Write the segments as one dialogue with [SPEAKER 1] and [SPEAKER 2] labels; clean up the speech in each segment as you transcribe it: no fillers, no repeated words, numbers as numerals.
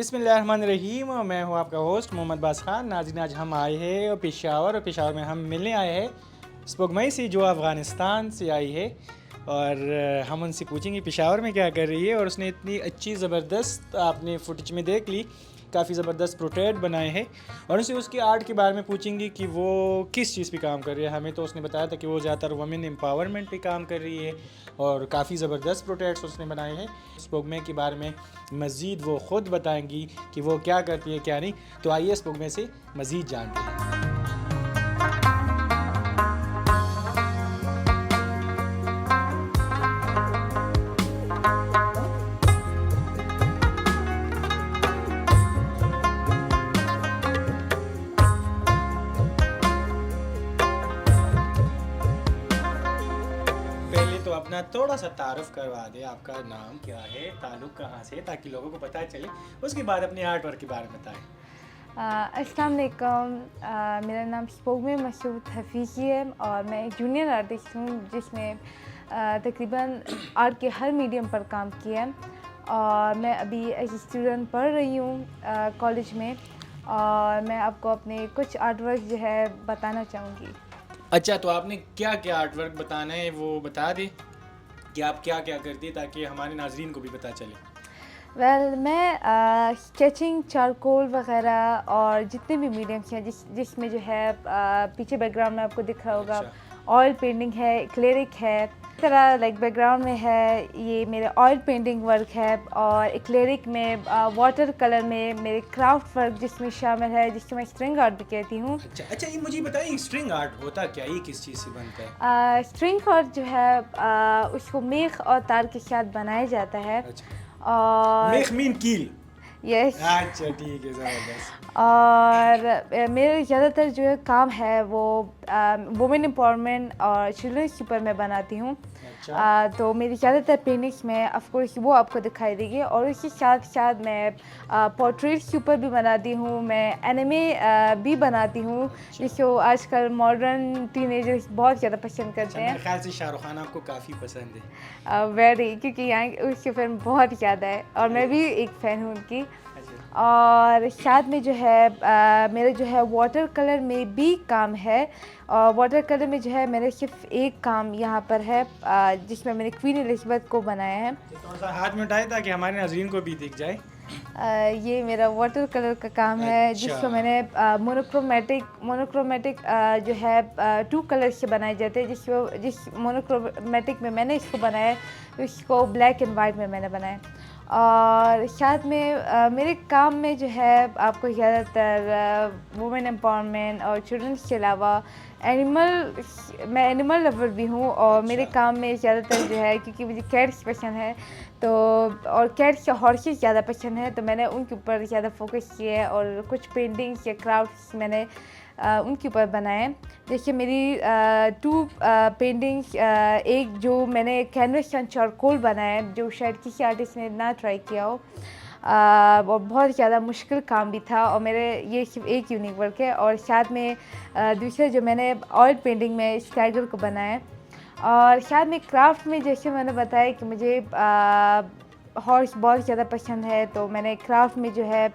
[SPEAKER 1] बिस्मिल्लाहिर्रहमानिर्रहीम। मैं हूँ आपका होस्ट मोहम्मद बास खान। नाज़रीन, आज हम आए हैं पेशावर, और पेशावर में हम मिलने आए हैं स्पोगमई से, जो अफ़गानिस्तान से आई है। और हम उनसे पूछेंगे पेशावर में क्या कर रही है। और उसने इतनी अच्छी ज़बरदस्त, आपने फुटेज में देख ली, काफ़ी ज़बरदस्त प्रोटेक्ट बनाए हैं। और उनसे उसकी आर्ट के बारे में पूछेंगे कि वो किस चीज़ पे काम कर रही है। हमें तो उसने बताया था कि वो ज़्यादातर वुमेन एम्पावरमेंट पे काम कर रही है, और काफ़ी ज़बरदस्त प्रोटेक्ट्स उसने बनाए हैं। स्पोगमे के बारे में मज़ीद वो ख़ुद बताएंगी कि वो क्या करती है क्या नहीं। तो आइए स्पोगमे से मज़ीद जानते हैं। पहले तो अपना थोड़ा सा तारुफ करवा दे, आपका नाम क्या है, ताल्लुक़ कहाँ से, ताकि लोगों को पता चले। उसके बाद अपने आर्ट वर्क के बारे में बताएं।
[SPEAKER 2] अस्सलाम वालेकुम। मेरा नाम स्पोगमे मसूद हफीज़ी है और मैं एक जूनियर आर्टिस्ट हूँ जिसने तकरीबन आर्ट के हर मीडियम पर काम किया है। और मैं अभी एज स्टूडेंट पढ़ रही हूँ कॉलेज में, और मैं आपको अपने कुछ आर्ट वर्क जो है बताना चाहूँगी।
[SPEAKER 1] अच्छा, तो आपने क्या क्या आर्ट वर्क बताना है वो बता दें कि आप क्या क्या करती है, ताकि हमारे नाजरीन को भी पता चले।
[SPEAKER 2] मैं स्केचिंग, चारकोल वगैरह और जितने भी मीडियम्स हैं जिसमें जो है पीछे बैकग्राउंड में आपको दिख रहा होगा, ऑयल पेंटिंग है, एक्लेरिक है। इस तरह लाइक बैकग्राउंड में है ये मेरे ऑयल पेंटिंग वर्क है, और एक्लेरिक में वाटर कलर में मेरे क्राफ्ट वर्क जिसमें शामिल है, जिसको मैं स्ट्रिंग आर्ट भी कहती हूँ।
[SPEAKER 1] अच्छा, ये मुझे बताइए, स्ट्रिंग आर्ट होता क्या, ये किस चीज़ से बनता है?
[SPEAKER 2] स्ट्रिंग आर्ट जो है उसको मेख और तार के साथ बनाया जाता है। और
[SPEAKER 1] मेख मीन कील।
[SPEAKER 2] यस।
[SPEAKER 1] अच्छा, ठीक है, ज़बरदस्त।
[SPEAKER 2] और मेरे ज़्यादातर जो है काम है वो वुमेन एम्पावरमेंट और चिल्ड्रंस के ऊपर मैं बनाती हूँ। तो मेरी ज़्यादातर पेंटिंग्स में ऑफ कोर्स वो आपको दिखाई देगी, और उसके साथ साथ मैं पोर्ट्रेट्स के ऊपर भी बनाती हूँ, मैं एनिमे भी बनाती हूँ, जिसको आजकल मॉडर्न टीनेजर्स बहुत ज़्यादा पसंद करते हैं।
[SPEAKER 1] मेरे ख्याल से शाहरुख खान आपको काफ़ी पसंद है।
[SPEAKER 2] वेरी, क्योंकि यहाँ उसकी फिल्म बहुत ज़्यादा है और मैं भी एक फ़ैन हूँ उनकी। और साथ में जो है मेरे जो है वाटर कलर में भी काम है, और वाटर कलर में जो है मेरे सिर्फ एक काम यहाँ पर है जिसमें मैंने क्वीन एलिज़ाबेथ को बनाया है।
[SPEAKER 1] थोड़ा सा हाथ में उठाए ताकि हमारे नाज़रीन को भी दिख जाए।
[SPEAKER 2] ये मेरा वाटर कलर का काम है, जिसको मैंने मोनोक्रोमेटिक जो है 2 कलर से बनाए जाते हैं, जिस मोनोक्रोमेटिक में मैंने इसको बनाया है, इसको ब्लैक एंड वाइट में मैंने बनाया। और साथ में मेरे काम में जो है आपको ज़्यादातर वुमेन एम्पावरमेंट और चिल्ड्रंस के अलावा मैं एनिमल लवर भी हूँ, और मेरे काम में ज़्यादातर जो है, क्योंकि मुझे कैट्स पसंद है तो, और कैट्स या हॉर्सेस ज़्यादा पसंद है, तो मैंने उनके ऊपर ज़्यादा फोकस किया है, और कुछ पेंटिंग्स या क्राफ्ट्स मैंने उनके ऊपर बनाए। जैसे मेरी 2 पेंटिंग्स, एक जो मैंने कैनवस एंड चारकोल बनाया है, जो शायद किसी आर्टिस्ट ने ना ट्राई किया हो, और बहुत ज़्यादा मुश्किल काम भी था, और मेरे ये सिर्फ एक यूनिक वर्क है। और साथ में दूसरा जो मैंने ऑयल पेंटिंग में इस टाइगर को बनाया है। और साथ में क्राफ्ट में जैसे मैंने बताया कि मुझे हॉर्स बहुत ज़्यादा पसंद है, तो मैंने क्राफ्ट में जो है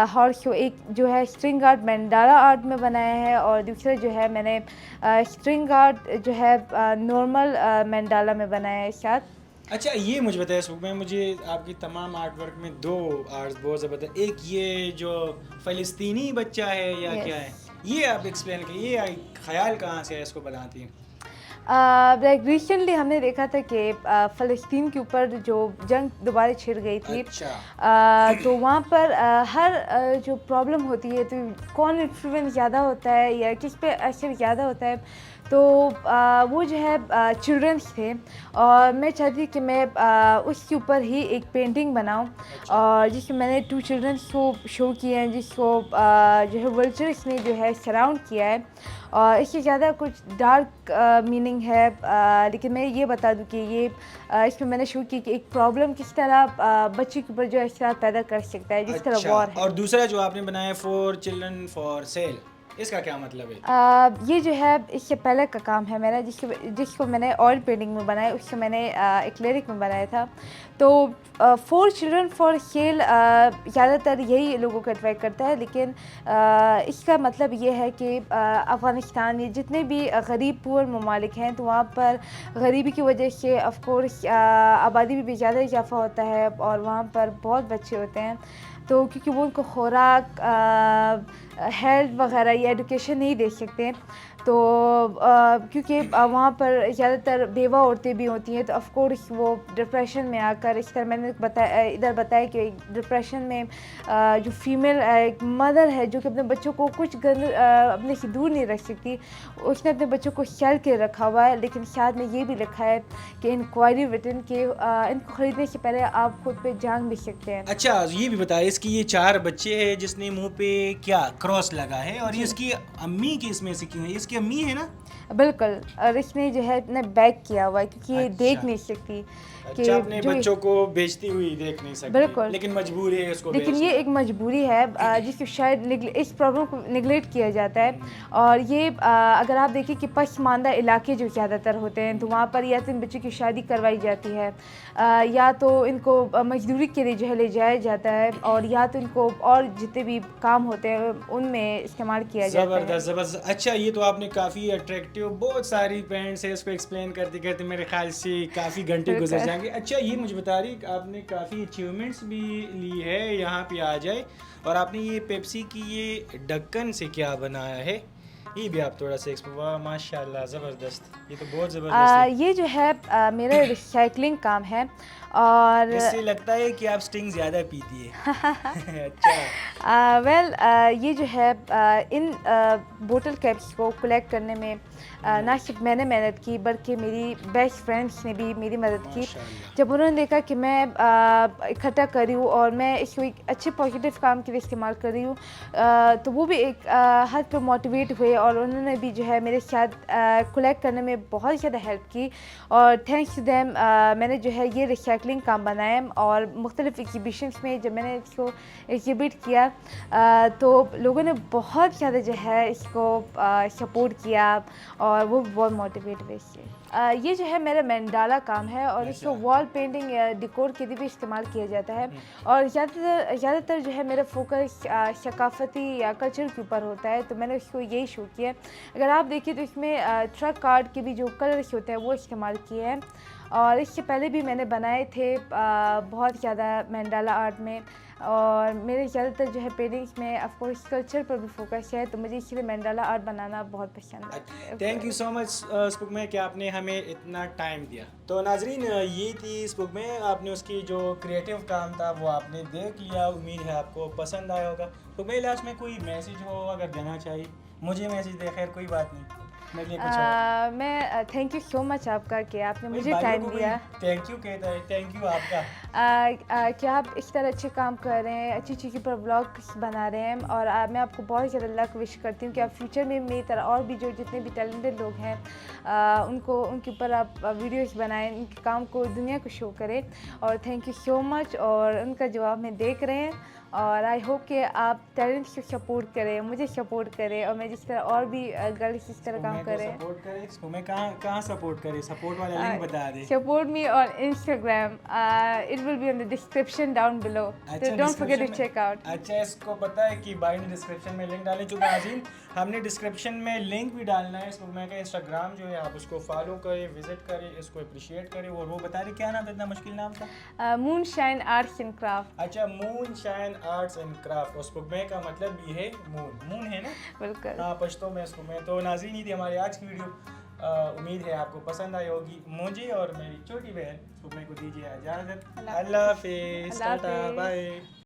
[SPEAKER 2] हॉर्स को एक जो है स्ट्रिंग आर्ट मंडाला आर्ट में बनाया है, और दूसरा जो है मैंने स्ट्रिंग आर्ट जो है नॉर्मल मंडाला में बनाया है साथ।
[SPEAKER 1] अच्छा, ये मुझे बताया सुबह, मुझे आपकी तमाम आर्ट वर्क में 2 आर्ट्स बहुत ज़बरदस्त, एक ये जो फ़लस्तीनी बच्चा है या क्या है, ये आप एक्सप्लेन करिए, ये ख़्याल कहाँ से है इसको बनाती हैं?
[SPEAKER 2] लाइक रिसेंटली हमने देखा था कि फ़लस्तीन के ऊपर जो जंग दोबारा छिड़ गई थी। तो वहाँ पर हर जो प्रॉब्लम होती है, तो कौन इन्फ्लुएंस ज़्यादा होता है या किस पे असर ज़्यादा होता है, तो वो जो है चिल्ड्रंस थे, और मैं चाहती कि मैं उसके ऊपर ही एक पेंटिंग बनाऊं, और जिसमें मैंने 2 चिल्ड्रंस को शो किए हैं, जिसको जो है वल्चर्स ने जो है सराउंड किया है, और इससे ज़्यादा कुछ डार्क मीनिंग है। लेकिन मैं ये बता दूं कि ये इसमें मैंने शो की कि एक प्रॉब्लम किस तरह बच्चे के ऊपर जो असर पैदा कर सकता है, जिस तरह वॉर है।
[SPEAKER 1] और दूसरा जो आपने बनाया फॉर चिल्ड्रन फॉर सेल, इसका क्या मतलब है?
[SPEAKER 2] ये जो है इससे पहले का काम है मेरा, जिसको मैंने ऑयल पेंटिंग में बनाया, उसको मैंने एक्रेलिक में बनाया था। तो फॉर चिल्ड्रन फॉर खेल ज़्यादातर यही लोगों को अट्रैक्ट करता है, लेकिन इसका मतलब ये है कि अफ़गानिस्तान ये जितने भी गरीब पुअर ममालिक हैं, तो वहाँ पर गरीबी की वजह से ऑफ़ कोर्स आबादी में भी ज़्यादा इजाफा होता है और वहाँ पर बहुत बच्चे होते हैं। तो क्योंकि वो उनको खुराक, हेल्थ वगैरह या एजुकेशन नहीं दे सकते, तो क्योंकि वहाँ पर ज़्यादातर बेवा औरतें भी होती हैं, तो ऑफ़ कोर्स वो डिप्रेशन में आकर, इस तरह मैंने बताया कि डिप्रेशन में जो फीमेल एक मदर है जो कि अपने बच्चों को कुछ अपने से दूर नहीं रख सकती, उसने अपने बच्चों को शल के रखा हुआ है। लेकिन साथ में ये भी लिखा है कि इंक्वायरी रिटर्न के इनको ख़रीदने से पहले आप खुद पे जान भी सकते हैं।
[SPEAKER 1] अच्छा, ये भी बताइए, इसकी ये 4 बच्चे हैं जिसने मुंह पे क्या क्रॉस लगा है, और ये इसकी अम्मी की इसमें से क्यों है? इसकी अम्मी है ना?
[SPEAKER 2] बिल्कुल, और इसने जो है इतना बैक किया हुआ है क्योंकि ये देख
[SPEAKER 1] अच्छा।
[SPEAKER 2] नहीं सकती कि
[SPEAKER 1] अच्छा, अपने
[SPEAKER 2] जो
[SPEAKER 1] बच्चों को बेचती हुई देख नहीं सकती,
[SPEAKER 2] बिल्कुल।
[SPEAKER 1] लेकिन मजबूर है इसको
[SPEAKER 2] लेकिन
[SPEAKER 1] बेचना।
[SPEAKER 2] ये एक मजबूरी है जिसको शायद इस प्रॉब्लम को निगलेक्ट किया जाता है। और ये अगर आप देखें कि पसमानदा इलाके जो ज़्यादातर होते हैं, तो वहाँ पर या तो इन बच्चों की शादी करवाई जाती है, या तो इनको मजदूरी के लिए जो है ले जाया जाता है, और या तो इनको और जितने भी काम होते हैं उनमें इस्तेमाल किया जाता है।
[SPEAKER 1] ज़बरदस्त ज़बरदस्त। अच्छा, ये तो आपने काफ़ी अट्रैक्टिव बहुत सारी पैंट्स है, इसको एक्सप्लेन करते करते मेरे ख्याल से काफ़ी घंटे गुजर जाएंगे। अच्छा, ये मुझे बता रही आपने काफ़ी अचीवमेंट्स भी ली है, यहाँ पे आ जाए, और आपने ये पेप्सी की ये ढक्कन से क्या बनाया है, ये भी आप थोड़ा सा वाह माशाल्लाह, ज़बरदस्त, ये तो बहुत ज़बरदस्त है।
[SPEAKER 2] ये जो है मेरा रिसाइकलिंग काम है, और
[SPEAKER 1] इससे लगता है कि आप स्टिंग ज़्यादा पीती है। अच्छा,
[SPEAKER 2] वेल ये जो है इन बोतल कैप्स को कलेक्ट करने में ना सिर्फ मैंने मेहनत की, बल्कि मेरी बेस्ट फ्रेंड्स ने भी मेरी मदद की।
[SPEAKER 1] माशाल्लाह।
[SPEAKER 2] जब उन्होंने देखा कि मैं इकट्ठा कर रही हूँ और मैं इसको एक अच्छे पॉजिटिव काम के लिए इस्तेमाल कर रही हूँ, तो वो भी एक हद पे मोटिवेट हुए, और उन्होंने भी जो है मेरे साथ कलेक्ट करने में बहुत ज़्यादा हेल्प की। और थैंक्स टू देम मैंने जो है ये रिसाइकलिंग काम बनाया, और मुख्तलिफ एग्जीबिशंस में जब मैंने इसको एग्जिबिट किया, तो लोगों ने बहुत ज़्यादा जो है इसको सपोर्ट किया, और वो बहुत मोटिवेट हुए इससे। ये जो है मेरा मंडाला काम है, और इसको वॉल पेंटिंग या डेकोर के लिए भी इस्तेमाल किया जाता है। और ज़्यादातर जो है मेरा फोकस सकाफती या कल्चर के ऊपर होता है, तो मैंने उसको यही शो किया। अगर आप देखिए तो इसमें ट्रक कार्ड के भी जो कलर्स होते हैं वो इस्तेमाल किए हैं, और इससे पहले भी मैंने बनाए थे बहुत ज़्यादा मंडाला आर्ट में। और मेरे ज़्यादातर जो है पेंटिंग्स में ऑफ कोर्स कल्चर पर भी फोकस है, तो मुझे इसलिए मंडाला आर्ट बनाना बहुत पसंद है।
[SPEAKER 1] थैंक यू सो मच स्पुकमे कि आपने हमें इतना टाइम दिया। तो नाजरीन, ये थी स्पुकमे, आपने उसकी जो क्रिएटिव काम था वो आपने देख लिया, उम्मीद है आपको पसंद आया होगा। तो मेरे लास्ट में कोई मैसेज हो अगर देना चाहिए, मुझे मैसेज दे, खैर कोई बात नहीं, मेरे लिए कुछ और।
[SPEAKER 2] मैं थैंक यू सो मच आपका कि आपने मुझे
[SPEAKER 1] भाइयों
[SPEAKER 2] टाइम
[SPEAKER 1] को भी
[SPEAKER 2] दिया।
[SPEAKER 1] थैंक यू कहता है, थैंक यू आपका।
[SPEAKER 2] कि आप इस तरह अच्छे काम कर रहे हैं, अच्छी चीज़ों पर ब्लॉग बना रहे हैं, और मैं आपको बहुत ज़्यादा लक विश करती हूँ कि आप फ्यूचर में मेरी तरह और भी जो जितने भी टैलेंटेड लोग हैं उनके ऊपर आप वीडियोस बनाएं, उनके काम को दुनिया को शो करें। और थैंक यू सो मच, और उनका जवाब में देख रहे हैं, और आई होप कि आप टैलेंट को सपोर्ट करें, मुझे सपोर्ट करें, और मैं जिस तरह और भी गर्ल्स इस तरह काम करें।
[SPEAKER 1] सपोर्ट करें इसको, मैं कहाँ सपोर्ट करें, सपोर्ट वाला लिंक बता दे।
[SPEAKER 2] Support me on Instagram. It will be on the description down below. So don't forget to check out.
[SPEAKER 1] अच्छा, इसको पता है कि भाई ने डिस्क्रिप्शन में लिंक डाले, चूँकि नाज़रीन हमने डिस्क्रिप्शन में लिंक भी डालना है। इसको मैं का इंस्टाग्राम जो है आप उसको फॉलो करें, विजिट करें, इसको अप्रिशिएट करें। और वो बता रहे क्या नाम था, इतना मुश्किल नाम था?
[SPEAKER 2] Moonshine Arts and Craft.
[SPEAKER 1] अच्छा, moon shine arts and craft, और स्पुकमे का मतलब भी है मून है ना?
[SPEAKER 2] बिल्कुल।
[SPEAKER 1] हाँ, पश्तो में स्पुकमे। तो नाज़रीन, ये थी हमारी आज की वीडियो, उम्मीद है आपको पसंद आई होगी। मुझे और मेरी छोटी बहन स्पुकमे को दीजिए इजाज़त। अल्लाह हाफिज़, टाटा, बाय।